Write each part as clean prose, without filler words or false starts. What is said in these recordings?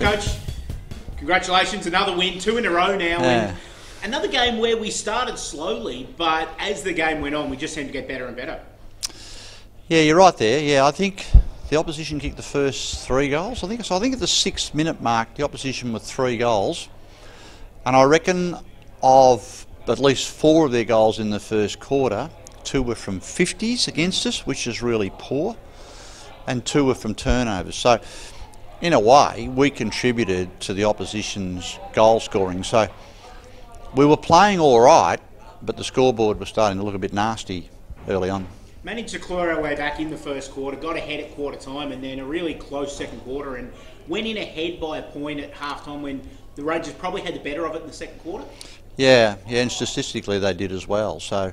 Coach, congratulations, another win, 2 in a row now. And another game where we started slowly, but as the game went on, we just seemed to get better and better. Yeah, you're right there. Yeah, I think the opposition kicked the first 3 goals. I think at the 6-minute mark, the opposition with 3 goals. And I reckon of at least 4 of their goals in the first quarter, 2 were from 50s against us, which is really poor, and 2 were from turnovers. So, in a way, we contributed to the opposition's goal scoring. So, we were playing all right, but the scoreboard was starting to look a bit nasty early on. Managed to claw our way back in the first quarter, got ahead at quarter time, and then a really close second quarter, and went in ahead by a point at half time when the Rangers probably had the better of it in the second quarter. Yeah, and statistically they did as well. So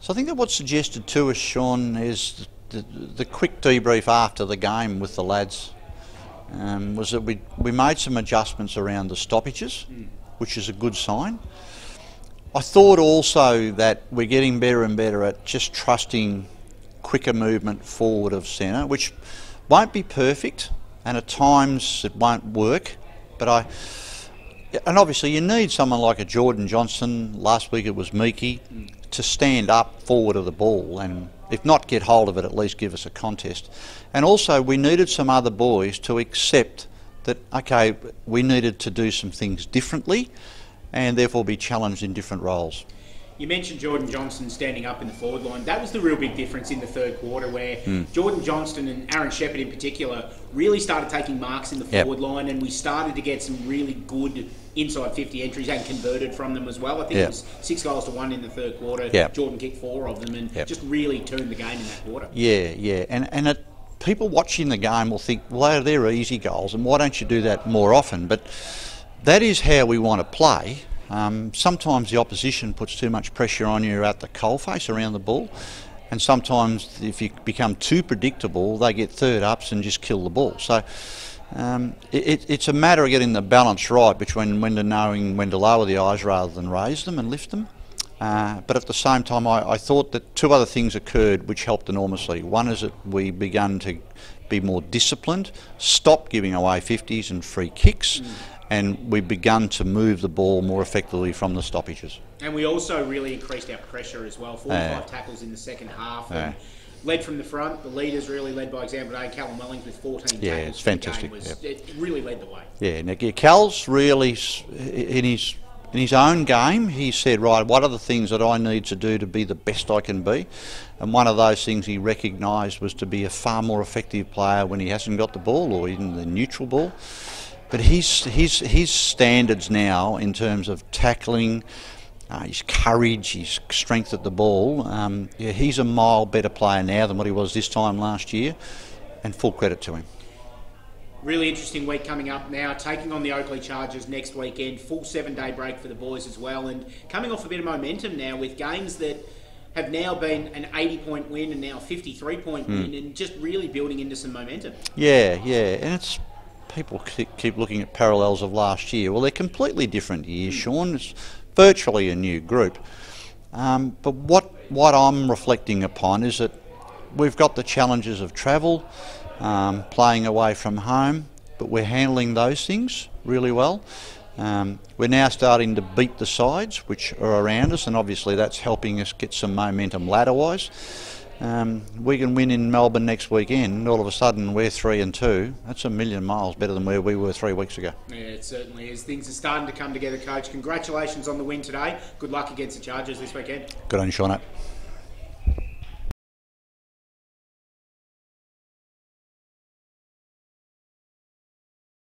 I think that what's suggested to us, Sean, is the quick debrief after the game with the lads was that we made some adjustments around the stoppages, which is a good sign. I thought also that we're getting better and better at just trusting quicker movement forward of centre, which won't be perfect, and at times it won't work. But and obviously you need someone like a Jordan Johnson, last week it was Meekie, to stand up forward of the ball and if not get hold of it, at least give us a contest. And also we needed some other boys to accept that, okay, we needed to do some things differently and therefore be challenged in different roles. You mentioned Jordan Johnson standing up in the forward line. That was the real big difference in the third quarter where Jordan Johnston and Aaron Shepherd in particular really started taking marks in the forward line, and we started to get some really good inside 50 entries and converted from them as well. I think it was 6 goals to 1 in the third quarter. Jordan kicked 4 of them and just really turned the game in that quarter. Yeah. And people watching the game will think, well, they're easy goals and why don't you do that more often? But that is how we want to play. Sometimes the opposition puts too much pressure on you at the coalface around the ball, and sometimes if you become too predictable they get third ups and just kill the ball. So it's a matter of getting the balance right between knowing when to lower the eyes rather than raise them and lift them. But at the same time I thought that 2 other things occurred which helped enormously. One is that we began to be more disciplined, stop giving away 50s and free kicks, and we begun to move the ball more effectively from the stoppages. And we also really increased our pressure as well. 45 tackles in the second half. And led from the front. The leaders really led by example today. Callum Wellings with 14 tackles. It's fantastic. It really led the way. Yeah, now Cal's really, in his own game, he said, right, what are the things that I need to do to be the best I can be? And one of those things he recognised was to be a far more effective player when he hasn't got the ball or in the neutral ball. But his standards now in terms of tackling, his courage, his strength at the ball, he's a mile better player now than what he was this time last year, and full credit to him. Really interesting week coming up now, taking on the Oakley Chargers next weekend, full 7-day break for the boys as well, and coming off a bit of momentum now with games that have now been an 80-point win and now a 53-point win, and just really building into some momentum. Yeah, and it's... People keep looking at parallels of last year. Well, they're completely different years, Sean. It's virtually a new group. But what I'm reflecting upon is that we've got the challenges of travel, playing away from home, but we're handling those things really well. We're now starting to beat the sides which are around us, and obviously that's helping us get some momentum ladder-wise. We can win in Melbourne next weekend, all of a sudden we're 3-2. That's a million miles better than where we were 3 weeks ago. Yeah, it certainly is. Things are starting to come together, Coach. Congratulations on the win today. Good luck against the Chargers this weekend. Good on you, Sean.